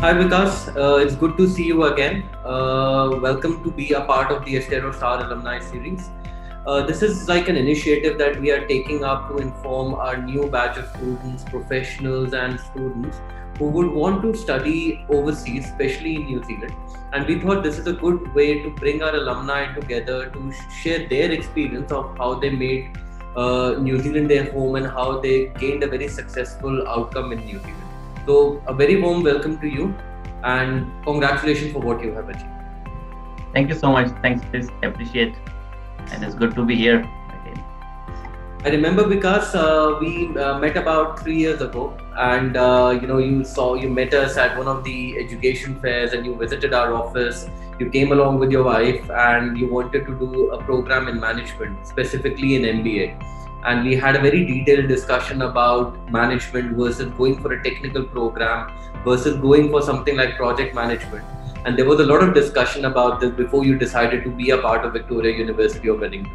Hi Vikas, it's good to see you again. Welcome to be a part of the Estero Star Alumni Series. This is like an initiative that we are taking up to inform our new batch of students, professionals, and students who would want to study overseas, especially in New Zealand. And we thought this is a good way to bring our alumni together to share their experience of how they made New Zealand their home and how they gained a very successful outcome in New Zealand. So, a very warm welcome to you and congratulations for what you have achieved. Thank you so much. Thanks, Chris. Appreciate, and it's good to be here again. I remember because we met about 3 years ago, and you met us at one of the education fairs, and you visited our office. You came along with your wife, and you wanted to do a program in management, specifically in MBA. And we had a very detailed discussion about management versus going for a technical program versus going for something like project management. And there was a lot of discussion about this before you decided to be a part of Victoria University of Wellington.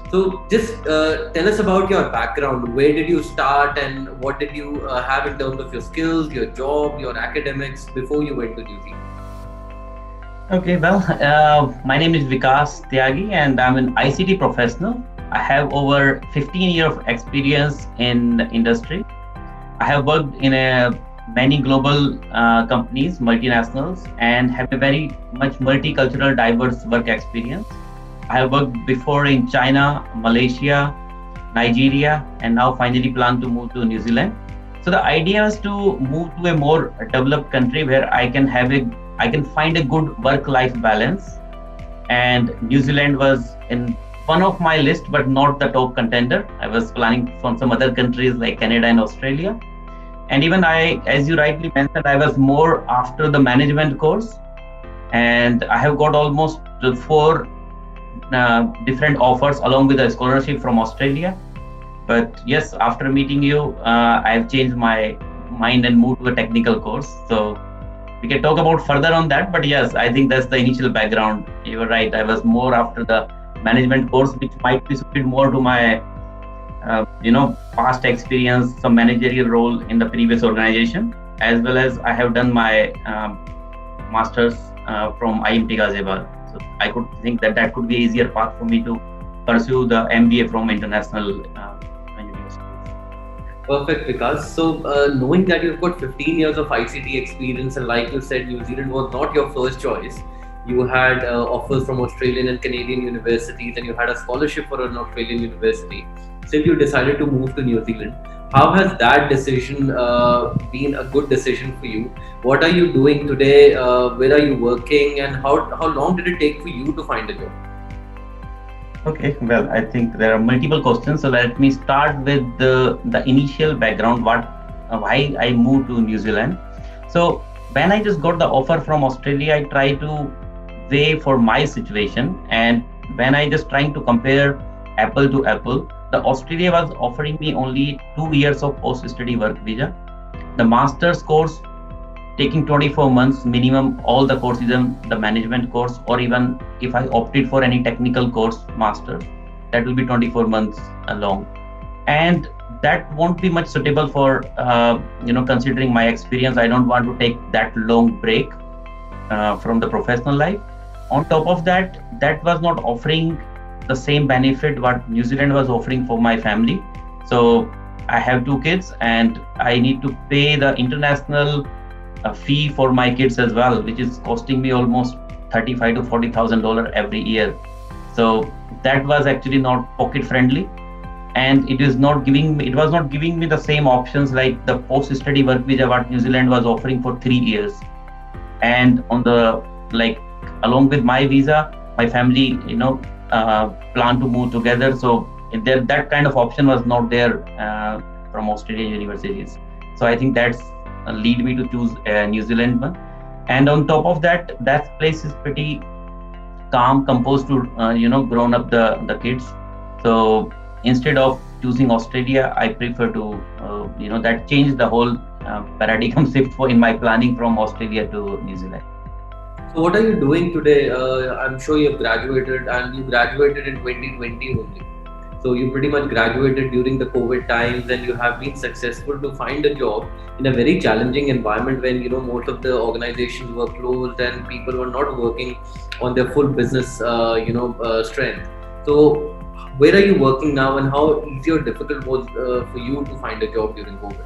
So just tell us about your background. Where did you start and what did you have in terms of your skills, your job, your academics before you went to New Zealand? Okay, well, my name is Vikas Tyagi and I'm an ICT professional. I have over 15 years of experience in the industry. I have worked in many global companies, multinationals, and have a very much multicultural, diverse work experience. I have worked before in China, Malaysia, Nigeria, and now finally plan to move to New Zealand. So the idea is to move to a more developed country where I can find a good work-life balance. And New Zealand was in one of my list, but not the top contender. I was planning from some other countries like Canada and Australia. And even as you rightly mentioned, I was more after the management course. And I have got almost four different offers along with a scholarship from Australia. But yes, after meeting you, I've changed my mind and moved to a technical course. So we can talk about further on that. But yes, I think that's the initial background. You were right. I was more after the management course, which might be suited more to my past experience, some managerial role in the previous organization, as well as I have done my master's from IMT Ghaziabad. So I could think that could be an easier path for me to pursue the MBA from international universities. Perfect, Vikas. So, knowing that you've got 15 years of ICT experience, and like you said, New Zealand was not your first choice. You had offers from Australian and Canadian universities, and you had a scholarship for an Australian university. Still, you decided to move to New Zealand. How has that decision been a good decision for you? What are you doing today? Where are you working? And how long did it take for you to find a job? Okay, well, I think there are multiple questions. So let me start with the initial background, why I moved to New Zealand. So when I just got the offer from Australia, I tried to weigh for my situation. And when I just trying to compare apple to apple, the Australia was offering me only 2 years of post-study work visa. The master's course taking 24 months minimum, all the courses, even the management course, or even if I opted for any technical course master, that will be 24 months long. And that won't be much suitable for, considering my experience. I don't want to take that long break from the professional life. On top of that, that was not offering the same benefit what New Zealand was offering for my family. So I have 2 kids and I need to pay the international fee for my kids as well, which is costing me almost $35,000 to $40,000 every year. So that was actually not pocket friendly, and it was not giving me the same options like the post-study work visa what New Zealand was offering for 3 years. And on the along with my visa, my family plan to move together. So that kind of option was not there from Australian universities. So I think that's lead me to choose New Zealand one. And on top of that, that place is pretty calm, composed to grown up the kids. So instead of choosing Australia, I prefer to that changed the whole paradigm shift in my planning from Australia to New Zealand. So what are you doing today? I'm sure you've graduated and you graduated in 2020 only. So you pretty much graduated during the COVID times, and you have been successful to find a job in a very challenging environment when most of the organizations were closed and people were not working on their full business strength. So where are you working now, and how easy or difficult was for you to find a job during COVID?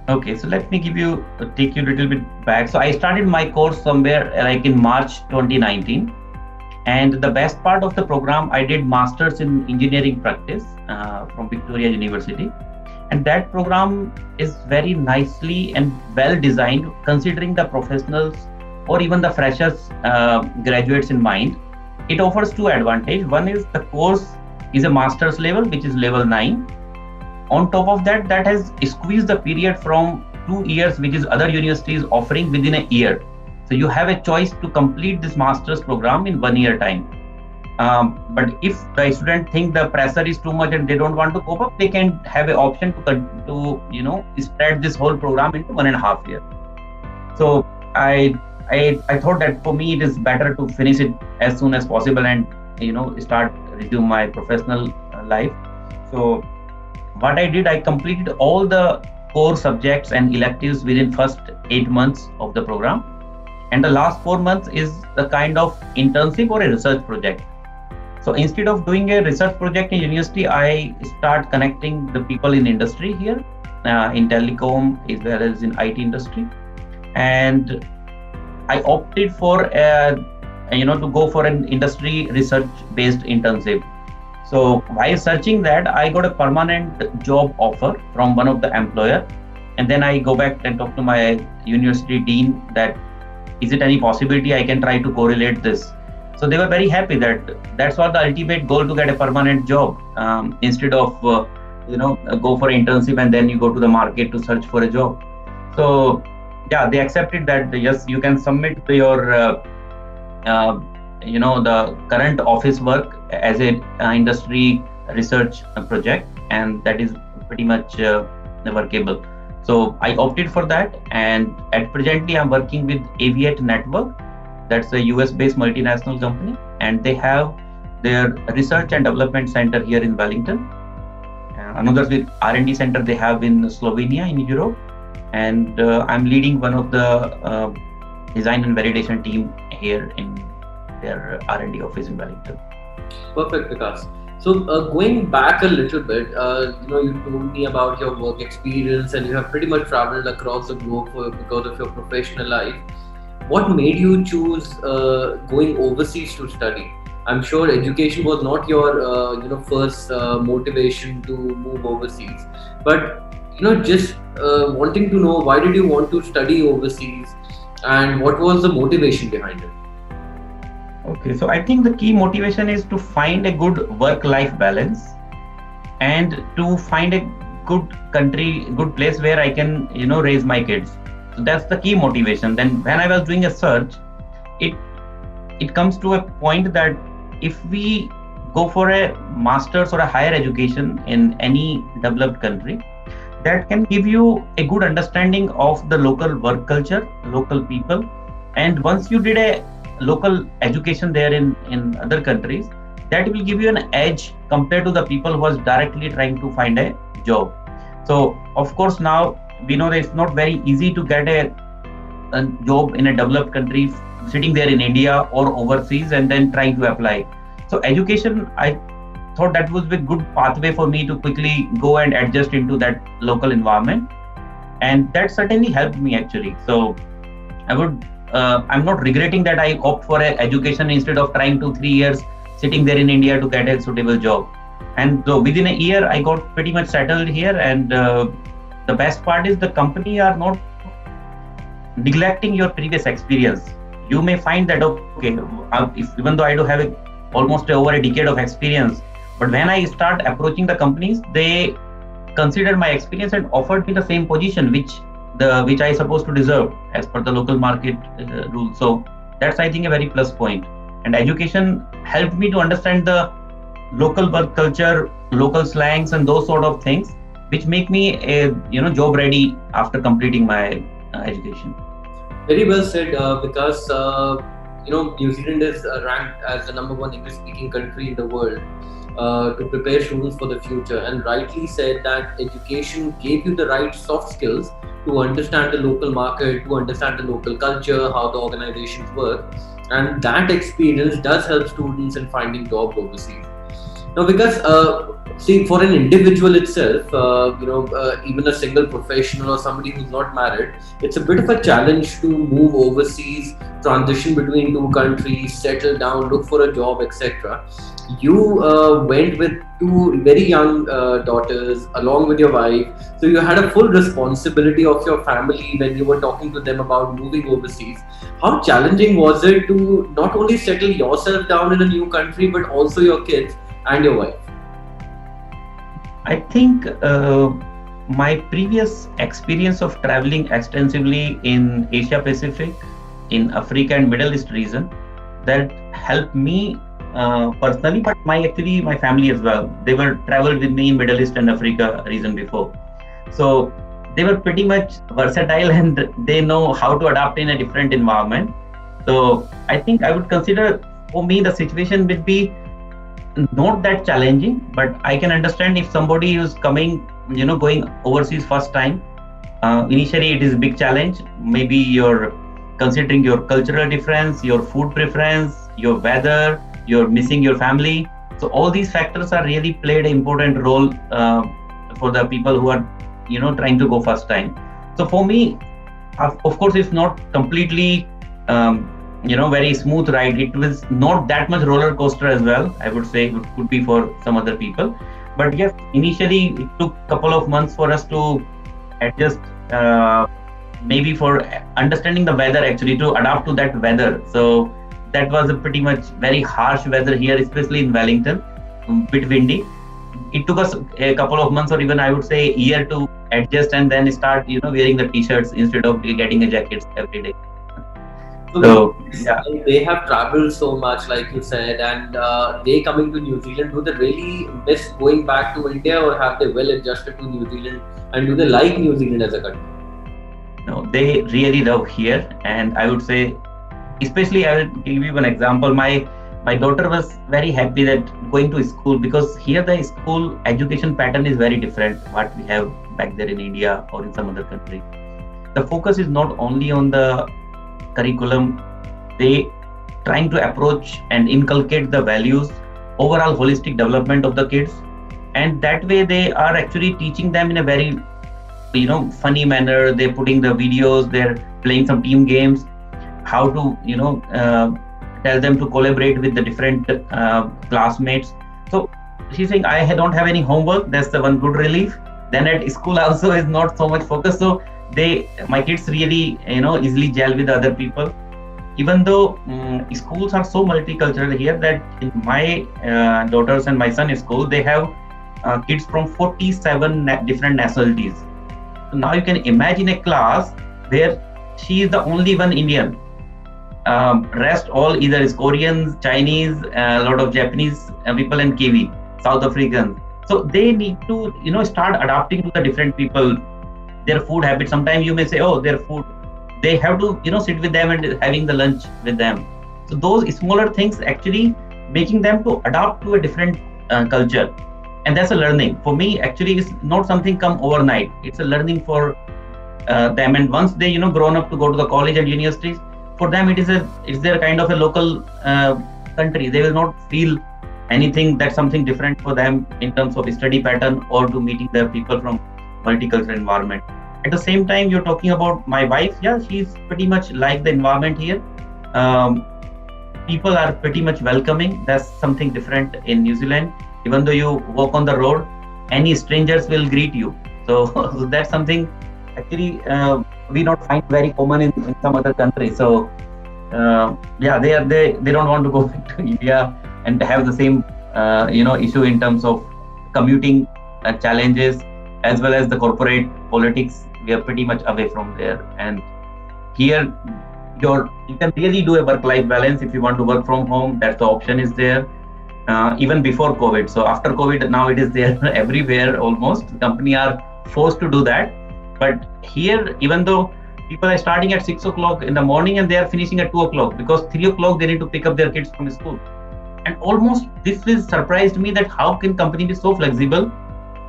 Okay, so let me take you a little bit back. So I started my course somewhere like in March 2019. And the best part of the program, I did Masters in Engineering Practice from Victoria University. And that program is very nicely and well designed, considering the professionals or even the freshers graduates in mind. It offers two advantages. One is the course is a master's level, which is level 9. On top of that, that has squeezed the period from 2 years, which is other universities offering within a year. So you have a choice to complete this master's program in 1 year time. But if the student think the pressure is too much and they don't want to cope up, they can have an option to spread this whole program into 1.5 years. So I thought that for me it is better to finish it as soon as possible and start resume my professional life. So what I did, I completed all the core subjects and electives within first 8 months of the program. And the last 4 months is the kind of internship or a research project. So instead of doing a research project in university, I start connecting the people in industry here, in telecom as well as in IT industry. And I opted for to go for an industry research based internship. So while searching that, I got a permanent job offer from one of the employer. And then I go back and talk to my university dean that, is it any possibility I can try to correlate this? So they were very happy that that's what the ultimate goal, to get a permanent job instead of go for internship and then you go to the market to search for a job. So yeah, they accepted that yes, you can submit your the current office work as a industry research project, and that is pretty much workable. So I opted for that, and at presently I'm working with Aviate Network. That's a US-based multinational company, and they have their research and development center here in Wellington. Another with R&D center they have in Slovenia in Europe, and I'm leading one of the design and validation team here in their R&D office in Wellington. Perfect, Vikas. So going back a little bit, you told me about your work experience, and you have pretty much traveled across the globe because of your professional life. What made you choose going overseas to study? I'm sure education was not your first motivation to move overseas, but just wanting to know, why did you want to study overseas, and what was the motivation behind it? Okay, so I think the key motivation is to find a good work-life balance and to find a good country, good place where I can, raise my kids. So that's the key motivation. Then when I was doing a search, it comes to a point that if we go for a master's or a higher education in any developed country, that can give you a good understanding of the local work culture, local people. And once you did a local education there in other countries, that will give you an edge compared to the people who was directly trying to find a job. So of course now we know that it's not very easy to get a job in a developed country sitting there in India or overseas and then trying to apply. So education, I thought that was a good pathway for me to quickly go and adjust into that local environment, and that certainly helped me actually. So I'm not regretting that I opt for an education instead of trying 2-3 years sitting there in India to get a suitable job. And so within a year, I got pretty much settled here. And the best part is the company are not neglecting your previous experience. You may find that, okay, even though I do have almost over a decade of experience, but when I start approaching the companies, they consider my experience and offered me the same position, which I supposed to deserve as per the local market rules. So that's, I think, a very plus point. And education helped me to understand the local work culture, local slangs, and those sort of things, which make me a job ready after completing my education. Very well said, because New Zealand is ranked as the number one English-speaking country in the world. to prepare students for the future, and rightly said that education gave you the right soft skills to understand the local market, to understand the local culture, how the organizations work, and that experience does help students in finding jobs overseas. No, because see, for an individual itself, even a single professional or somebody who's not married, it's a bit of a challenge to move overseas, transition between two countries, settle down, look for a job, etc. You went with two very young daughters along with your wife, so you had a full responsibility of your family when you were talking to them about moving overseas. How challenging was it to not only settle yourself down in a new country but also your kids and your wife? I think my previous experience of traveling extensively in Asia Pacific, in Africa and Middle East region, that helped me personally, but my family as well. They were traveled with me in Middle East and Africa region before, so they were pretty much versatile and they know how to adapt in a different environment. So I think I would consider, for me, the situation would be not that challenging, but I can understand if somebody is coming, going overseas first time. Initially, it is a big challenge. Maybe you're considering your cultural difference, your food preference, your weather, you're missing your family. So all these factors are really played an important role for the people who are, trying to go first time. So for me, of course, it's not completely very smooth ride. It was not that much roller coaster as well, I would say. It could be for some other people, but yes, initially it took a couple of months for us to adjust, maybe for understanding the weather, actually to adapt to that weather. So that was a pretty much very harsh weather here, especially in Wellington, a bit windy. It took us a couple of months, or even I would say a year, to adjust and then start wearing the t-shirts instead of getting a jackets every day. So yeah, they have traveled so much, like you said, and they coming to New Zealand. Do they really miss going back to India, or have they well adjusted to New Zealand? And do they like New Zealand as a country? no, they really love here, and I would say, especially, I will give you an example. My daughter was very happy that going to school, because here the school education pattern is very different what we have back there in India or in some other country. The focus is not only on the curriculum, they trying to approach and inculcate the values, overall holistic development of the kids, and that way they are actually teaching them in a very funny manner. They're putting the videos, they're playing some team games, how to tell them to collaborate with the different classmates. So she's saying, I don't have any homework. That's the one good relief. Then at school also is not so much focus. So my kids really easily gel with other people. Even though schools are so multicultural here, that in my daughters and my son's school, they have kids from 47 different nationalities. So now you can imagine a class where she is the only one Indian. Rest all either is Koreans, Chinese, a lot of Japanese people, and Kiwi, South Africans. So they need to start adapting to the different people, their food habits. Sometimes you may say, oh, their food, they have to sit with them and having the lunch with them. So those smaller things actually making them to adapt to a different culture, and that's a learning. For me, actually, it's not something come overnight. It's a learning for them, and once they grown up to go to the college and universities, for them it's their kind of a local country. They will not feel anything that's something different for them in terms of study pattern or to meeting the people from multicultural environment. At the same time, you're talking about my wife. Yeah, she's pretty much like the environment here. People are pretty much welcoming. That's something different in New Zealand. Even though you walk on the road, any strangers will greet you. So that's something actually we not find very common in some other countries. So yeah, they don't want to go back to India and have the same issue in terms of commuting challenges, as well as the corporate politics. We are pretty much away from there, and here you can really do a work-life balance. If you want to work from home, that's the option is there. Even before COVID. So after COVID, now it is there everywhere almost. The company are forced to do that. But here, even though people are starting at 6 o'clock in the morning and they are finishing at 2 o'clock, because 3 o'clock they need to pick up their kids from school. And almost this is surprised me that how can company be so flexible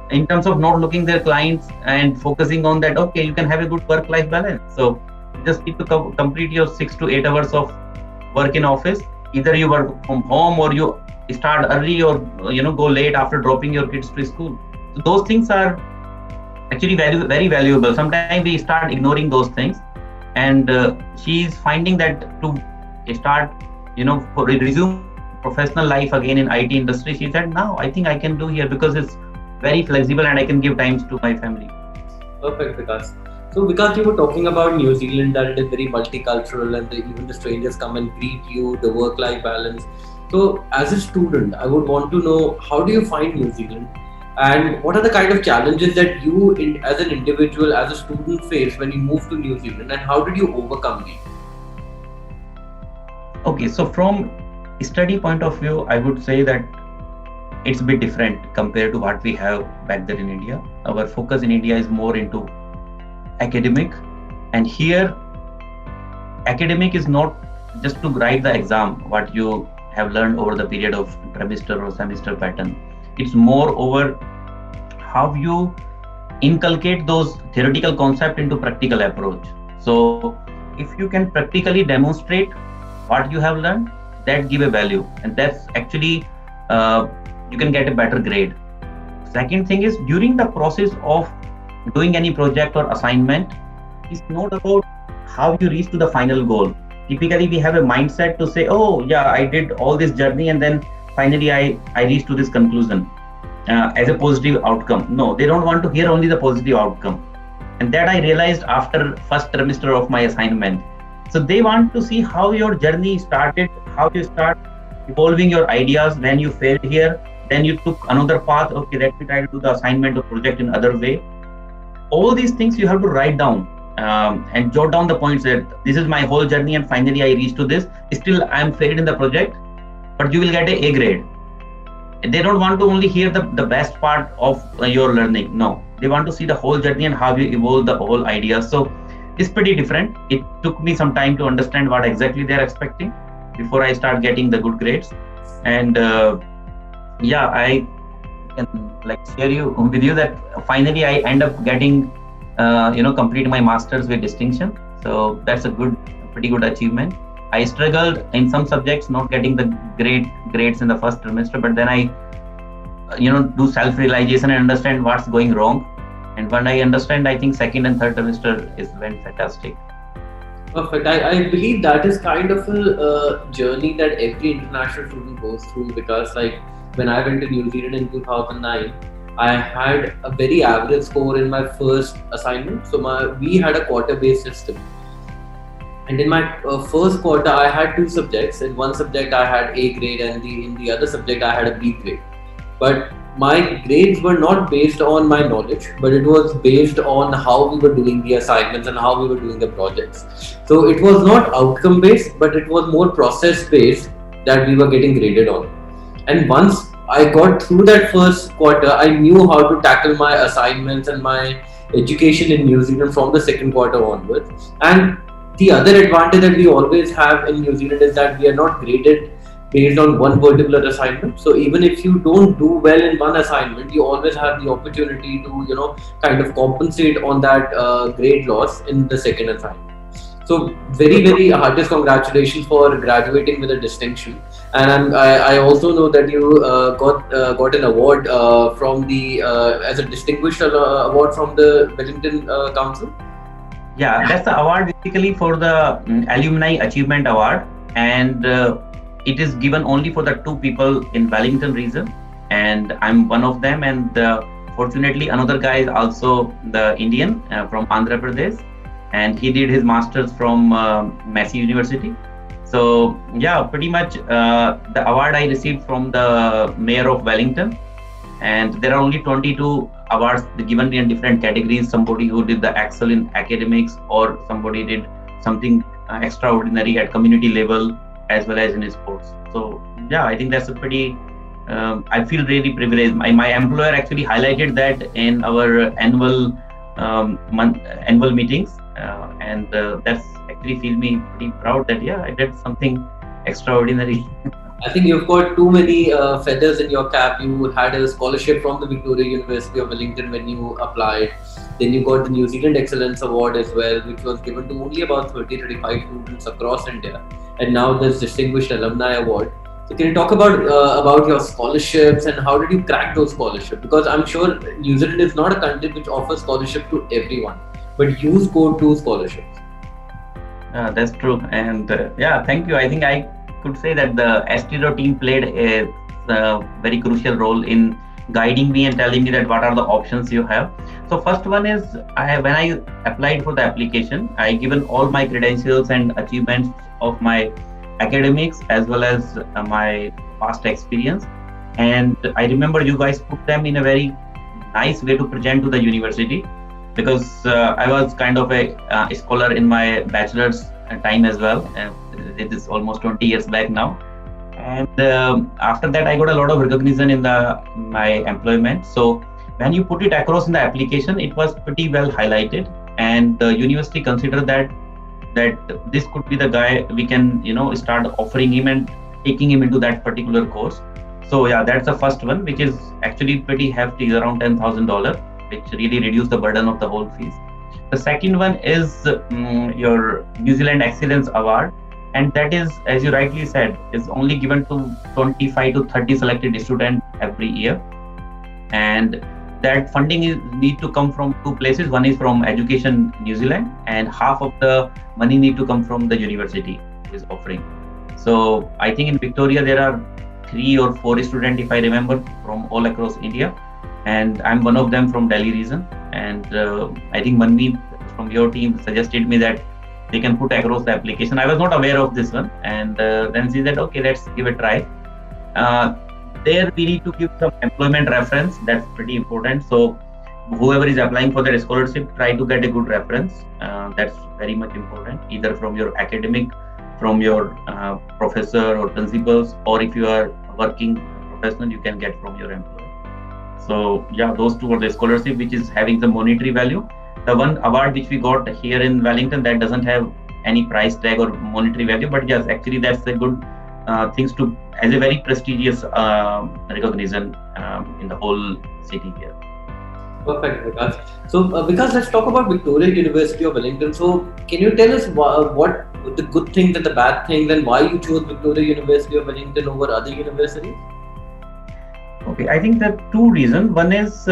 in terms of not looking their clients and focusing on that. Okay, you can have a good work-life balance. So you just need to complete your 6 to 8 hours of work in office. Either you work from home or you start early or go late after dropping your kids to school. So those things are actually very valuable. Sometimes we start ignoring those things, and she is finding that to start resume professional life again in IT industry. She said, now I think I can do here because it's very flexible and I can give times to my family. Perfect, Vikas. So, Vikas, you were talking about New Zealand, that it is very multicultural and even the strangers come and greet you, the work-life balance. So, as a student, I would want to know, how do you find New Zealand? And what are the kind of challenges that you, as an individual, as a student, face when you move to New Zealand, and how did you overcome these? Okay, so from study point of view, I would say that it's a bit different compared to what we have back there in India. Our focus in India is more into academic, and here academic is not just to write the exam what you have learned over the period of trimester or semester pattern. It's more over how you inculcate those theoretical concept into practical approach. So if you can practically demonstrate what you have learned, that give a value, and that's actually you can get a better grade. Second thing is, during the process of doing any project or assignment, it's not about how you reach to the final goal. Typically we have a mindset to say, oh yeah, I did all this journey and then finally I reached to this conclusion as a positive outcome. No, they don't want to hear only the positive outcome, and that I realized after first trimester of my assignment. So they want to see how your journey started, how you start evolving your ideas when you failed here, then you took another path. Okay, let me try to do the assignment or project in other way. All these things you have to write down and jot down the points that this is my whole journey and finally I reached to this. Still I am failed in the project, but you will get a grade. They don't want to only hear the best part of your learning. No, they want to see the whole journey and how you evolve the whole idea. So it's pretty different. It took me some time to understand what exactly they're expecting before I start getting the good grades. And I can share with you that finally I end up getting complete my masters with distinction. So that's a pretty good achievement. I struggled in some subjects not getting the great grades in the first trimester, but then I do self-realization and understand what's going wrong. And when I understand, I think second and third trimester went fantastic. Perfect. I believe that is kind of a journey that every international student goes through, because when I went to New Zealand in 2009, I had a very average score in my first assignment. So we had a quarter-based system. And in my first quarter, I had two subjects. In one subject, I had A grade, and in the other subject, I had a B grade. But my grades were not based on my knowledge, but it was based on how we were doing the assignments and how we were doing the projects. So it was not outcome based, but it was more process based that we were getting graded on. And once I got through that first quarter, I knew how to tackle my assignments and my education in New Zealand from the second quarter onwards. And the other advantage that we always have in New Zealand is that we are not graded based on one particular assignment. So even if you don't do well in one assignment, you always have the opportunity to kind of compensate on that grade loss in the second assignment. So very heartiest congratulations for graduating with a distinction. And I also know that you got an award from the as a distinguished award from the Wellington Council. Yeah, that's the award basically for the Alumni Achievement Award, and it is given only for the two people in Wellington region, and I'm one of them. And fortunately, another guy is also the Indian from Andhra Pradesh, and he did his masters from Massey University. So yeah, pretty much the award I received from the mayor of Wellington, and there are only 22 awards given in different categories. Somebody who did the excel in academics, or somebody did something extraordinary at community level as well as in sports. So yeah, I think that's a pretty I feel really privileged. My employer actually highlighted that in our annual annual meetings, and that's actually feel me pretty proud that yeah, I did something extraordinary. I think you've got too many feathers in your cap. You had a scholarship from the Victoria University of Wellington when you applied. Then you got the New Zealand Excellence Award as well, which was given to only about 30-35 students across India. And now this Distinguished Alumni Award. So can you talk about your scholarships and how did you crack those scholarships? Because I'm sure New Zealand is not a country which offers scholarship to everyone, but you scored two scholarships. That's true. And yeah, thank you. I think I could say that the Astero team played a very crucial role in guiding me and telling me that what are the options you have. So first one is when I applied for the application, I given all my credentials and achievements of my academics as well as my past experience. And I remember you guys put them in a very nice way to present to the university because I was kind of a scholar in my bachelor's time as well. It is almost 20 years back now. And after that, I got a lot of recognition in my employment. So when you put it across in the application, it was pretty well highlighted, and the university considered that this could be the guy we can start offering him and taking him into that particular course. So yeah, that's the first one, which is actually pretty hefty, around $10,000, which really reduced the burden of the whole fees. The second one is your New Zealand Excellence Award, and that is, as you rightly said, is only given to 25 to 30 selected students every year, and that funding need to come from two places. One is from Education New Zealand, and half of the money need to come from the university who is offering. So I think in Victoria there are 3 or 4 students, if I remember, from all across India, and I'm one of them from Delhi region. And I think Manmeet from your team suggested me that they can put across the application. I was not aware of this one, and then she said, okay, let's give a try. There we need to give some employment reference. That's pretty important. So whoever is applying for that scholarship, try to get a good reference. That's very much important, either from your academic, from your professor or principals, or if you are a working professional, you can get from your employer. So yeah, those two are the scholarship, which is having the monetary value. The one award which we got here in Wellington, that doesn't have any price tag or monetary value, but yes, actually that's a good things to, as a very prestigious recognition in the whole city here. Perfect, Vikas. So, Vikas, let's talk about Victoria University of Wellington. So, can you tell us what the good things and the bad things, and why you chose Victoria University of Wellington over other universities? Okay, I think there are two reasons. One is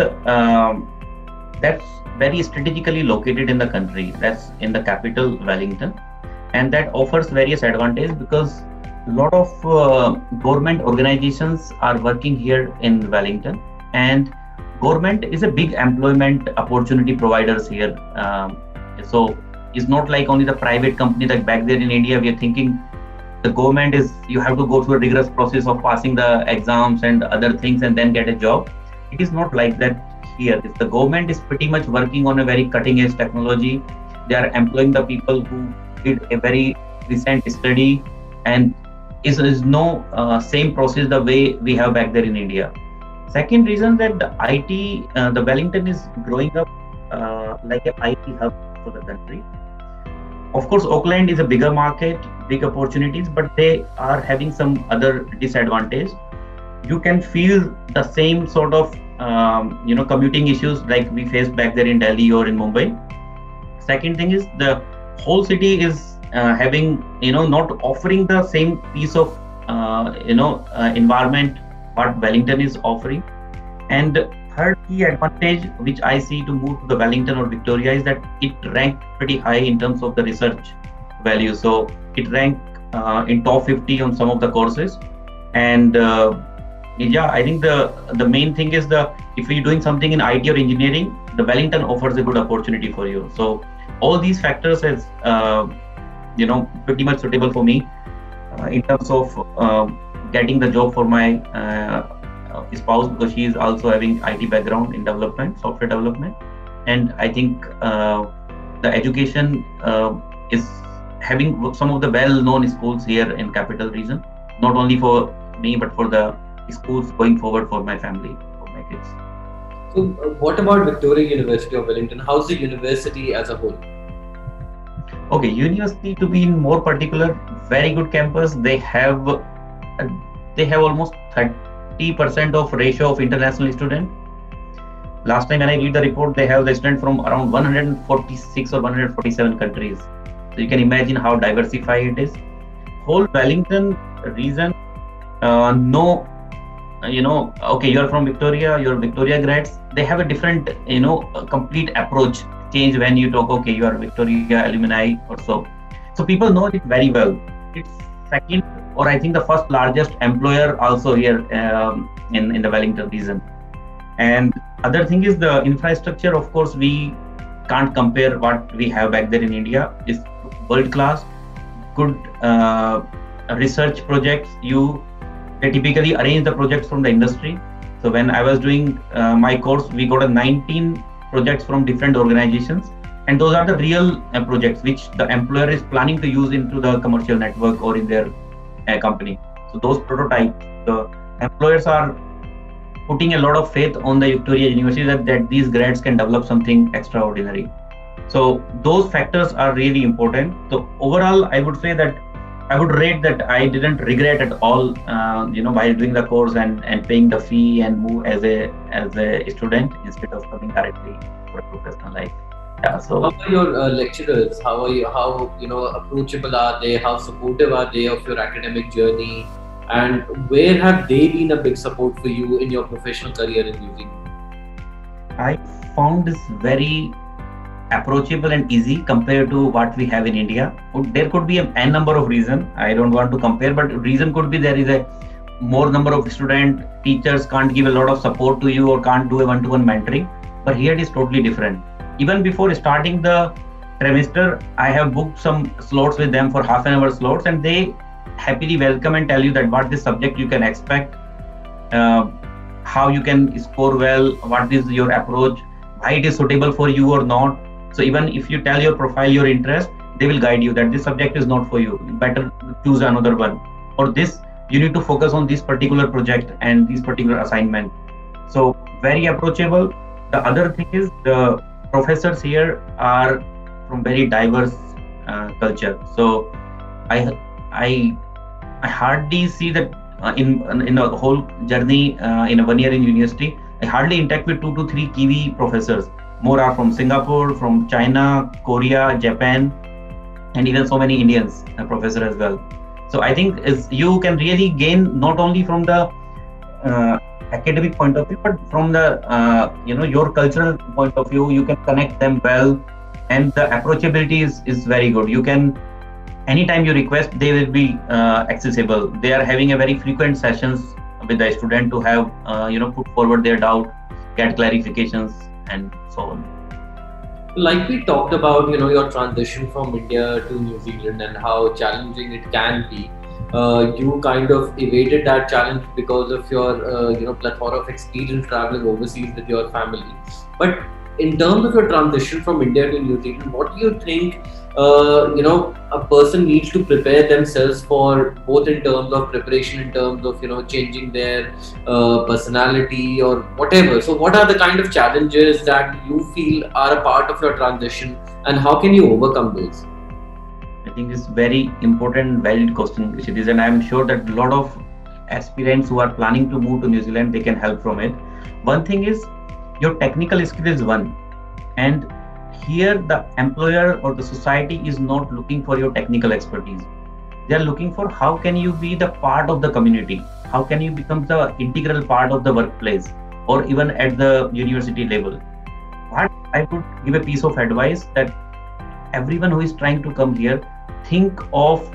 that's very strategically located in the country. That's in the capital, Wellington, and that offers various advantages because a lot of government organizations are working here in Wellington, and government is a big employment opportunity providers here. So it's not like only the private company. Like back there in India, we are thinking the government is, you have to go through a rigorous process of passing the exams and other things and then get a job. It is not like that here. The government is pretty much working on a very cutting edge technology. They are employing the people who did a very recent study, and is no same process the way we have back there in India. Second reason that the IT, the Wellington is growing up like an IT hub for the country. Of course, Auckland is a bigger market, big opportunities, but they are having some other disadvantage. You can feel the same sort of commuting issues like we faced back there in Delhi or in Mumbai. Second thing is the whole city is having not offering the same piece of environment what Wellington is offering. And third key advantage which I see to move to the Wellington or Victoria is that it ranked pretty high in terms of the research value. So it ranked in top 50 on some of the courses. And yeah, I think the main thing is if you're doing something in IT or engineering, the Wellington offers a good opportunity for you. So all these factors is pretty much suitable for me in terms of getting the job for my spouse, because she is also having IT background in development, software development. And I think the education is having some of the well-known schools here in capital region, not only for me but for the schools going forward for my family, for my kids. So what about Victoria University of Wellington? How's the university as a whole? Okay, university, to be in more particular, very good campus. They have they have almost 30% of ratio of international student. Last time when I read the report, they have the student from around 146 or 147 countries. So you can imagine how diversified it is. Whole Wellington region, no, okay, you're from Victoria, you're Victoria grads. They have a different, a complete approach change when you talk, okay, you are Victoria alumni or so. So people know it very well. It's second, or I think the first largest employer also here in the Wellington region. And other thing is the infrastructure. Of course, we can't compare what we have back there in India. It's world class, good research projects. They typically arrange the projects from the industry. So when I was doing my course, we got 19 projects from different organizations, and those are the real projects which the employer is planning to use into the commercial network or in their company. So those prototypes, the employers are putting a lot of faith on the Victoria University that these grads can develop something extraordinary. So those factors are really important. So overall, I would say that I would rate that I didn't regret at all, while doing the course and paying the fee and move as a student instead of coming directly for a professional life. Yeah. So how are your lecturers? How approachable are they? How supportive are they of your academic journey? And where have they been a big support for you in your professional career in New Zealand? I found this very approachable and easy compared to what we have in India. There could be n number of reasons. I don't want to compare, but reason could be there is a more number of student, teachers can't give a lot of support to you or can't do a one-to-one mentoring. But here it is totally different. Even before starting the trimester, I have booked some slots with them for half an hour slots, and they happily welcome and tell you that what this subject you can expect, how you can score well, what is your approach, why it is suitable for you or not. So even if you tell your profile, your interest, they will guide you that this subject is not for you, better choose another one, or this you need to focus on this particular project and this particular assignment. So very approachable. The other thing is the professors here are from very diverse culture. So I hardly see that in a whole journey in a 1 year in university, I hardly interact with 2 to 3 Kiwi professors. More are from Singapore, from China, Korea, Japan, and even so many Indians professor as well. So I think you can really gain not only from the academic point of view, but from the your cultural point of view. You can connect them well, and the approachability is very good. You can anytime you request, they will be accessible. They are having a very frequent sessions with the student to have put forward their doubt, get clarifications, and so on. Like we talked about, your transition from India to New Zealand and how challenging it can be. You kind of evaded that challenge because of your, plethora of experience traveling overseas with your family. But in terms of your transition from India to New Zealand, what do you think, a person needs to prepare themselves for, both in terms of preparation, in terms of, changing their personality or whatever. So what are the kind of challenges that you feel are a part of your transition, and how can you overcome those? I think it's very important, valid question, which it is, and I'm sure that a lot of aspirants who are planning to move to New Zealand, they can help from it. One thing is your technical skill is one, and here the employer or the society is not looking for your technical expertise. They are looking for how can you be the part of the community, how can you become the integral part of the workplace or even at the university level. What I would give a piece of advice that everyone who is trying to come here, think of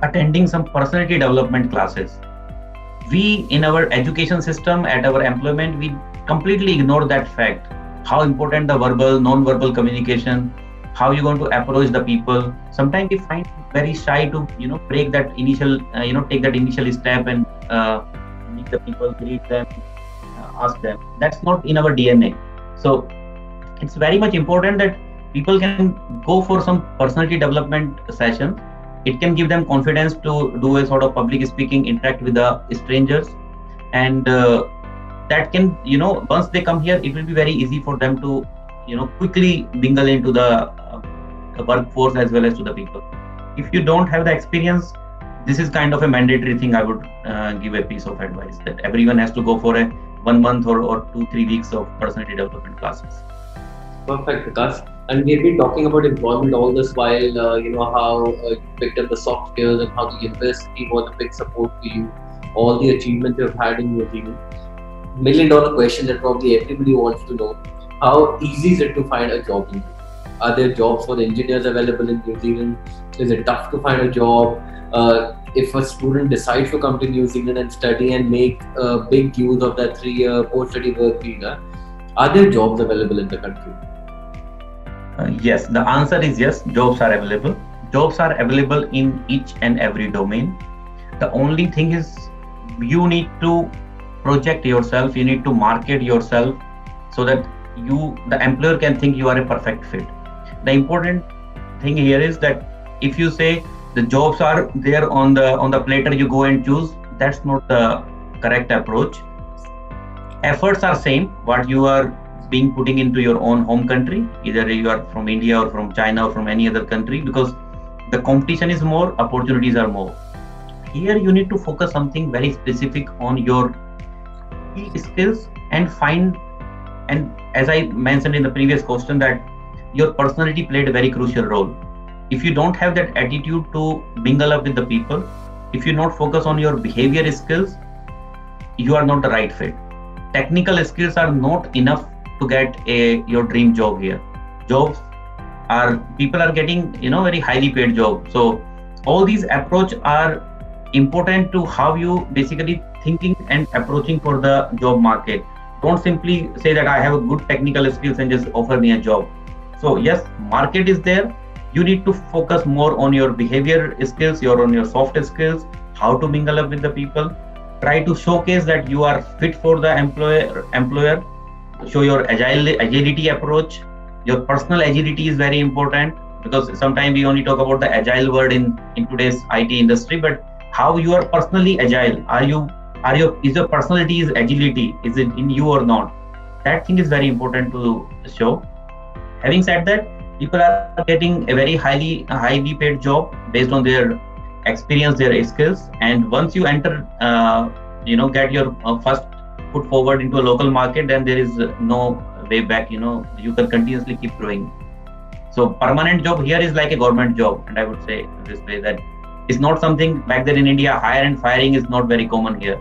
attending some personality development classes. We in our education system, at our employment, we completely ignore that fact. How important the verbal, non-verbal communication, how you're going to approach the people. Sometimes we find very shy to, break that initial, take that initial step and meet the people, greet them, ask them. That's not in our DNA. So it's very much important that people can go for some personality development sessions. It can give them confidence to do a sort of public speaking, interact with the strangers, and that can, once they come here, it will be very easy for them to, quickly mingle into the workforce as well as to the people. If you don't have the experience, this is kind of a mandatory thing. I would give a piece of advice that everyone has to go for a 1 month or 2-3 weeks of personality development classes. Perfect, Vikas. And we've been talking about employment all this while, how you picked up the soft skills and how the university was a big support for you, all the achievements you've had in New Zealand. $1 million question that probably everybody wants to know. How easy is it to find a job in New Zealand? Are there jobs for engineers available in New Zealand? Is it tough to find a job? If a student decides to come to New Zealand and study and make big use of that 3-year post-study work visa, are there jobs available in the country? Yes, the answer is yes, jobs are available. Jobs are available in each and every domain. The only thing is you need to project yourself, you need to market yourself so that the employer can think you are a perfect fit. The important thing here is that if you say the jobs are there on the platter, you go and choose, that's not the correct approach. Efforts are same what you are being putting into your own home country, either you are from India or from China or from any other country, because the competition is more, opportunities are more. Here you need to focus something very specific on your key skills and find, and as I mentioned in the previous question, that your personality played a very crucial role. If you don't have that attitude to mingle up with the people, if you not focus on your behavior skills, you are not the right fit. Technical skills are not enough to get your dream job here. Jobs are, people are getting very highly paid job. So all these approach are important to how you basically thinking and approaching for the job market. Don't simply say that I have a good technical skills and just offer me a job. So yes, market is there. You need to focus more on your behavior skills, on your soft skills, how to mingle up with the people. Try to showcase that you are fit for the employer. Show your agility approach. Your personal agility is very important, because sometimes we only talk about the agile word in today's IT industry, but how you are personally agile. Is your personality is agility? Is it in you or not? That thing is very important to show. Having said that, people are getting a very highly paid job based on their experience, their skills, and once you enter, get your first put forward into a local market, then there is no way back. You can continuously keep growing. So permanent job here is like a government job, and I would say this way that it's not something back then in India. Hire and firing is not very common here.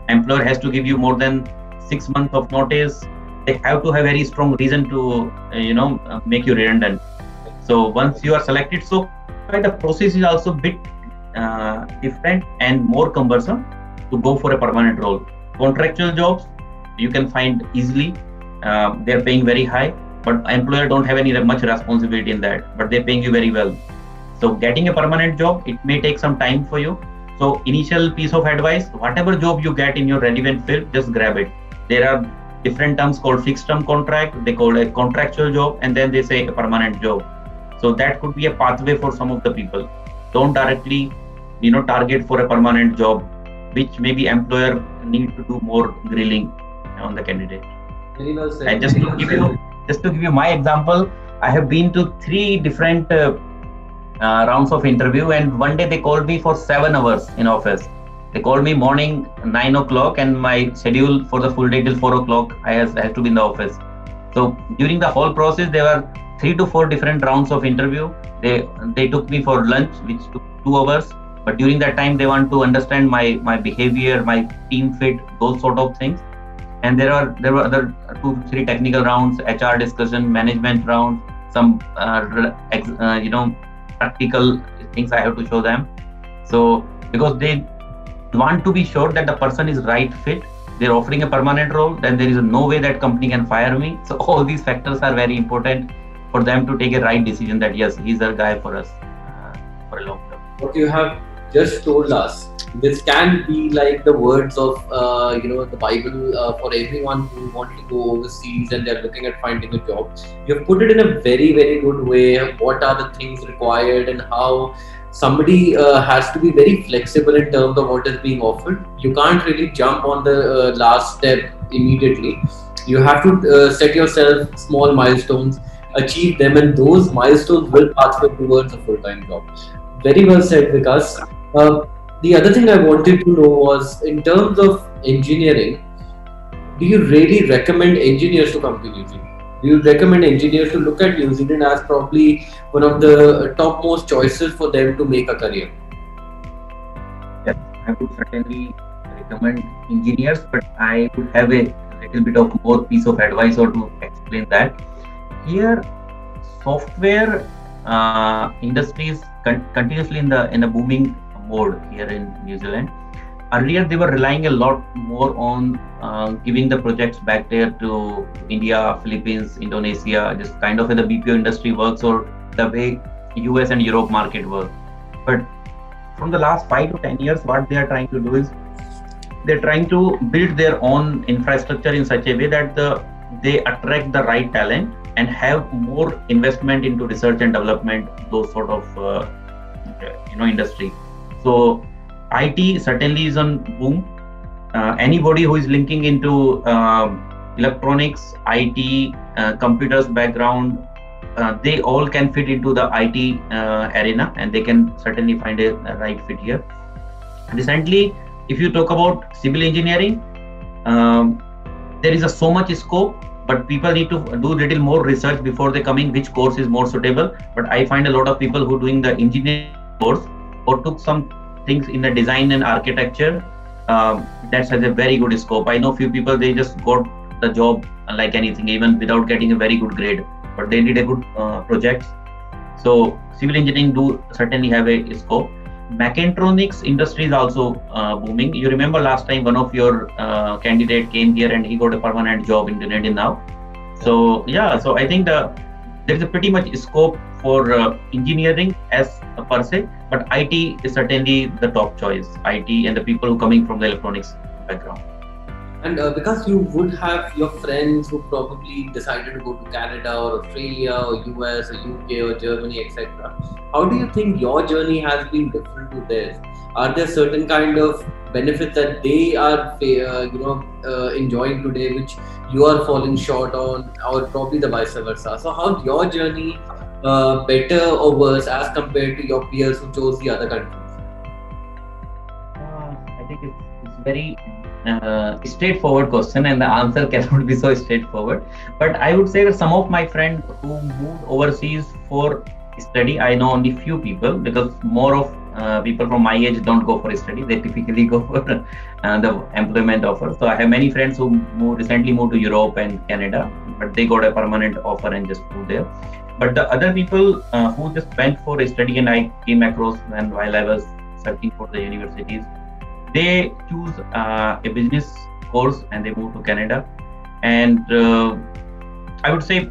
Employer has to give you more than 6 months of notice. They have to have very strong reason to make you redundant. So once you are selected, so the process is also a bit different and more cumbersome to go for a permanent role. Contractual jobs you can find easily. They're paying very high, but employer don't have any much responsibility in that, but they're paying you very well. So getting a permanent job, it may take some time for you. So initial piece of advice, whatever job you get in your relevant field, just grab it. There are different terms called fixed term contract, they call a contractual job, and then they say a permanent job. So that could be a pathway for some of the people. Don't directly target for a permanent job, which maybe employer need to do more grilling on the candidate. Very well said. And just to give you my example, I have been to 3 different rounds of interview, and one day they called me for 7 hours in office. They called me morning 9 o'clock, and my schedule for the full day till 4 o'clock I have to be in the office. So during the whole process there were 3 to 4 different rounds of interview. They took me for lunch, which took 2 hours. But during that time, they want to understand my behavior, my team fit, those sort of things. And there were other 2-3 technical rounds, HR discussion, management round, some practical things I have to show them. So because they want to be sure that the person is right fit, they're offering a permanent role, then there is no way that company can fire me. So all these factors are very important for them to take a right decision that yes, he's the guy for us for a long term. What you have just told us, this can be like the words of the Bible for everyone who wants to go overseas and they're looking at finding a job. You've put it in a very, very good way. What are the things required and how somebody has to be very flexible in terms of what is being offered. You can't really jump on the last step immediately. You have to set yourself small milestones, achieve them, and those milestones will path you towards a full-time job. Very well said, Vikas. The other thing I wanted to know was, in terms of engineering, do you really recommend engineers to come to New Zealand? Do you recommend engineers to look at New Zealand as probably one of the topmost choices for them to make a career? Yes, I would certainly recommend engineers, but I would have a little bit of more piece of advice or to explain that. Here, software industries continuously in a booming mode here in New Zealand. Earlier, they were relying a lot more on giving the projects back there to India, Philippines, Indonesia, just kind of in the BPO industry works or the way US and Europe market work. But from the last 5 to 10 years, what they are trying to do is they're trying to build their own infrastructure in such a way that they attract the right talent and have more investment into research and development, those sort of industry. So IT certainly is on boom. Anybody who is linking into electronics, IT, computers background, they all can fit into the IT arena, and they can certainly find a right fit here. Recently, if you talk about civil engineering, um, there is so much scope, but people need to do little more research before they come in which course is more suitable. But I find a lot of people who doing the engineering course or took some things in the design and architecture, that has a very good scope. I know few people, they just got the job like anything, even without getting a very good grade, but they did a good projects. So civil engineering do certainly have a scope. Mechatronics industry is also booming. You remember last time one of your candidate came here and he got a permanent job in Dunedin now. So yeah, so I think there is a pretty much scope for engineering as a per se, but IT is certainly the top choice. IT and the people who coming from the electronics background. And because you would have your friends who probably decided to go to Canada or Australia or US or UK or Germany, etc., how do you think your journey has been different to theirs? Are there certain kind of benefits that they are, enjoying today, which you are falling short on, or probably the vice versa? So, how's your journey better or worse as compared to your peers who chose the other countries? I think it's very straightforward question, and the answer cannot be so straightforward. But I would say that some of my friends who moved overseas for study, I know only few people, because more of people from my age don't go for study. They typically go for the employment offer. So I have many friends who recently moved to Europe and Canada, but they got a permanent offer and just moved there. But the other people who just went for a study, and I came across when while I was searching for the universities, they choose a business course and they move to Canada. And I would say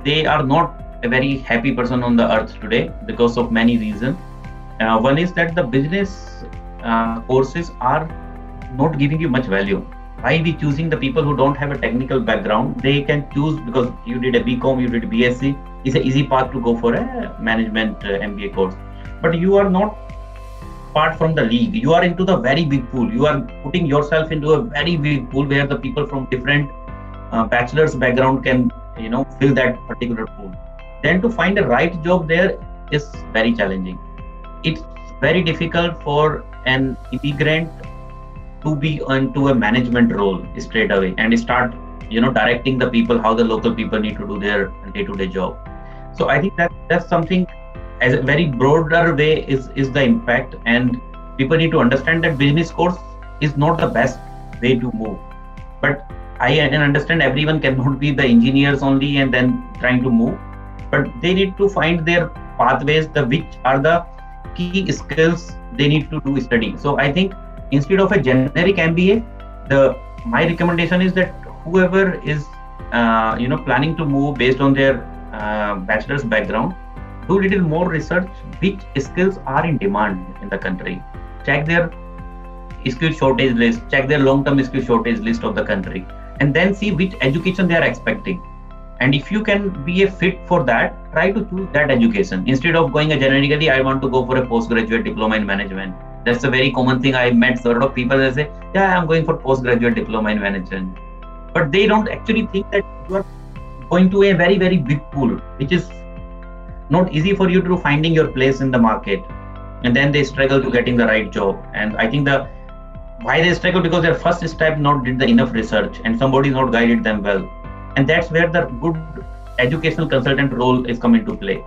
they are not a very happy person on the earth today because of many reasons. One is that the business courses are not giving you much value. Why we choosing the people who don't have a technical background? They can choose because you did a BCom, you did a BSc. It's an easy path to go for a management MBA course. But you are not apart from the league. You are into the very big pool. You are putting yourself into a very big pool where the people from different bachelor's background can fill that particular pool. Then to find a right job there is very challenging. It's very difficult for an immigrant to be into a management role straight away and start directing the people how the local people need to do their day-to-day job. So I think that's something as a very broader way is the impact, and people need to understand that business course is not the best way to move. But I can understand everyone cannot be the engineers only and then trying to move, but they need to find their pathways, which are the key skills they need to do study. So I think instead of a generic MBA, my recommendation is that whoever is planning to move based on their bachelor's background, do little more research which skills are in demand in the country. Check their skill shortage list, check their long-term skill shortage list of the country, and then see which education they are expecting. And if you can be a fit for that, try to choose that education instead of going generically, I want to go for a postgraduate diploma in management. That's a very common thing. I met a lot of people that say, yeah, I'm going for postgraduate diploma in management. But they don't actually think that you are going to a very, very big pool, which is not easy for you to finding your place in the market. and then they struggle to getting the right job. And I think the why they struggle, because their first step not did the enough research and somebody not guided them well. And that's where the good educational consultant role is come into play.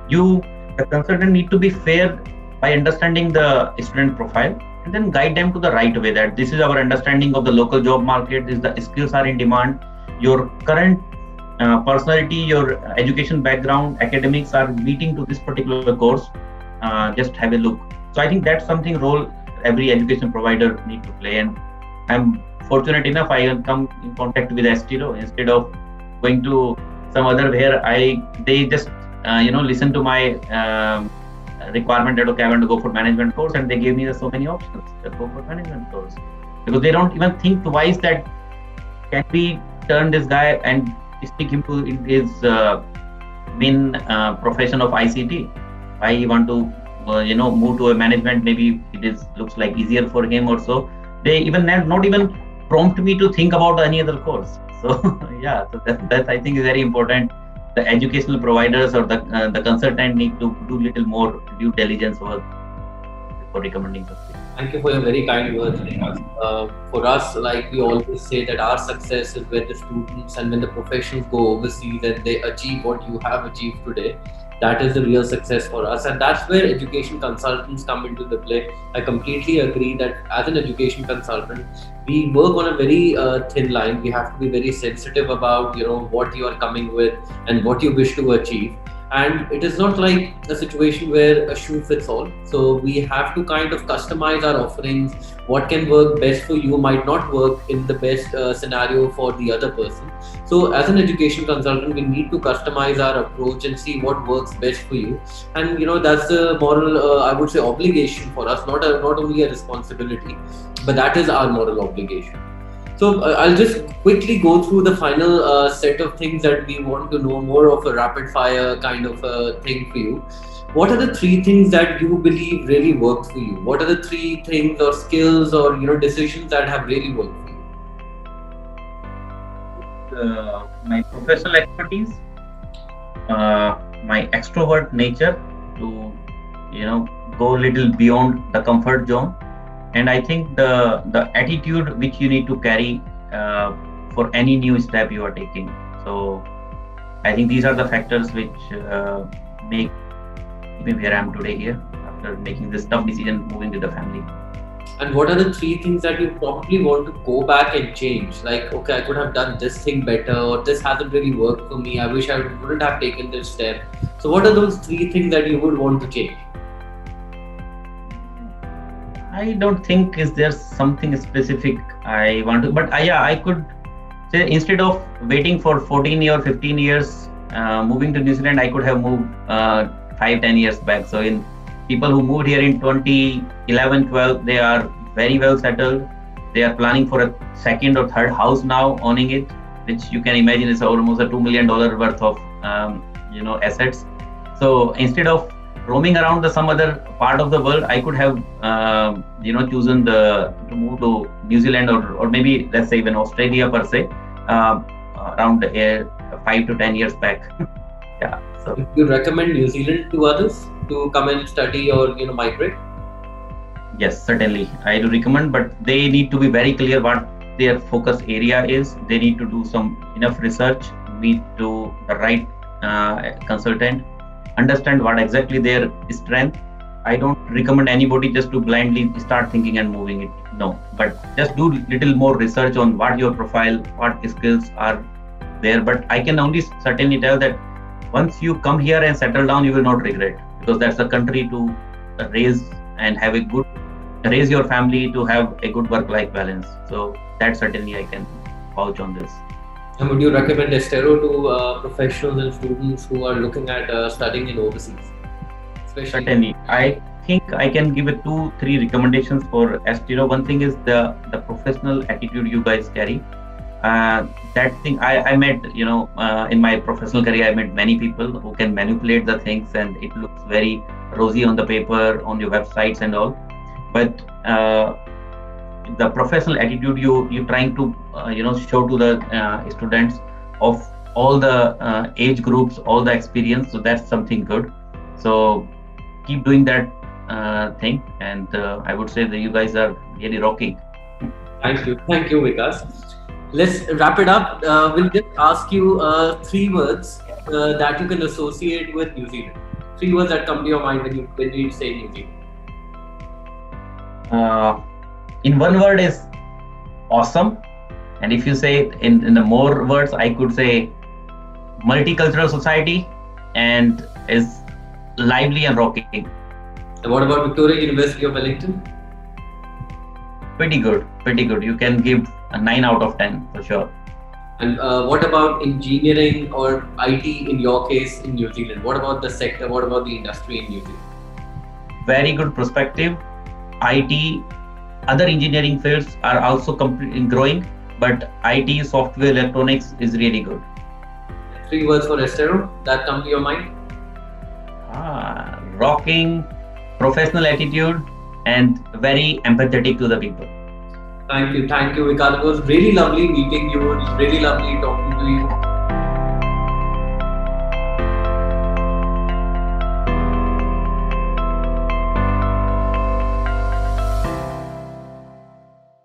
You, the consultant, need to be fair by understanding the student profile and then guide them to the right way, that this is our understanding of the local job market, this the skills are in demand, your current personality, your education background, academics are meeting to this particular course. Just have a look. So I think that's something role every education provider need to play. And I'm fortunate enough, I can come in contact with Astero instead of going to some other where they just listen to my requirement that okay, I want to go for management course, and they gave me so many options that go for management course, because they don't even think twice that can we turn this guy and stick him to his main profession of ICT. Why he want to move to a management? Maybe it is looks like easier for him or so. They even not even prompt me to think about any other course. So yeah, so that I think is very important. The educational providers or the consultant need to do little more due diligence work before recommending something. Thank you for your very kind words, Vikas. For us, like we always say, that our success is when the students and when the professionals go overseas and they achieve what you have achieved today. That is the real success for us, and that's where education consultants come into the play. I completely agree that as an education consultant, we work on a very thin line. We have to be very sensitive about what you are coming with and what you wish to achieve. And it is not like a situation where a shoe fits all. So we have to kind of customize our offerings. What can work best for you might not work in the best scenario for the other person. So as an education consultant, we need to customize our approach and see what works best for you. And that's the moral, I would say, obligation for us, not only a responsibility, but that is our moral obligation. So I'll just quickly go through the final set of things that we want to know, more of a rapid fire kind of a thing for you. What are the three things that you believe really worked for you? What are the three things or skills or decisions that have really worked for you? My professional expertise, my extrovert nature to go a little beyond the comfort zone, and I think the attitude which you need to carry for any new step you are taking. So I think these are the factors which make me where I am today here after making this tough decision moving with the family. And what are the three things that you probably want to go back and change? Like, okay, I could have done this thing better, or this hasn't really worked for me. I wish I wouldn't have taken this step. So what are those three things that you would want to change? I don't think is there something specific I want to, but I could say instead of waiting for 14 or 15 years moving to New Zealand, I could have moved 5-10 years back. So in people who moved here in 2011-12, they are very well settled. They are planning for a second or third house now, owning it, which you can imagine is almost a $2 million worth of assets. So instead of roaming around some other part of the world, I could have chosen to move to New Zealand or maybe let's say even Australia per se around 5 to 10 years back. Yeah. So do you recommend New Zealand to others to come and study or migrate? Yes, certainly I do recommend, but they need to be very clear what their focus area is. They need to do some enough research, meet to the right consultant, understand what exactly their strength. I don't recommend anybody just to blindly start thinking and moving it. No, but just do little more research on what your profile, what skills are there. But I can only certainly tell that once you come here and settle down, you will not regret, because that's a country to raise and have raise your family, to have a good work-life balance. So that certainly I can vouch on this. And would you recommend Astero to professionals and students who are looking at studying in overseas? Certainly. I think I can give 2-3 recommendations for Astero. One thing is the professional attitude you guys carry. That thing I met, in my professional career, I met many people who can manipulate the things and it looks very rosy on the paper, on your websites and all. But the professional attitude you trying to show to the students of all the age groups, all the experience, so that's something good. So keep doing that thing, and I would say that you guys are really rocking. Thank you, Vikas. Let's wrap it up. We'll just ask you three words that you can associate with New Zealand. Three words that come to your mind when you say New Zealand. In one word is awesome, and if you say it in the more words, I could say multicultural society and is lively and rocking. And what about Victoria University of Wellington? Pretty good, pretty good. You can give a 9 out of 10 for sure. And what about engineering or IT in your case in New Zealand? What about the sector? What about the industry in New Zealand? Very good perspective. IT, other engineering fields are also growing, but IT, software, electronics is really good. Three words for Estero that come to your mind? Rocking, professional attitude, and very empathetic to the people. Thank you, Vikas. It was really lovely meeting you. It was really lovely talking to you.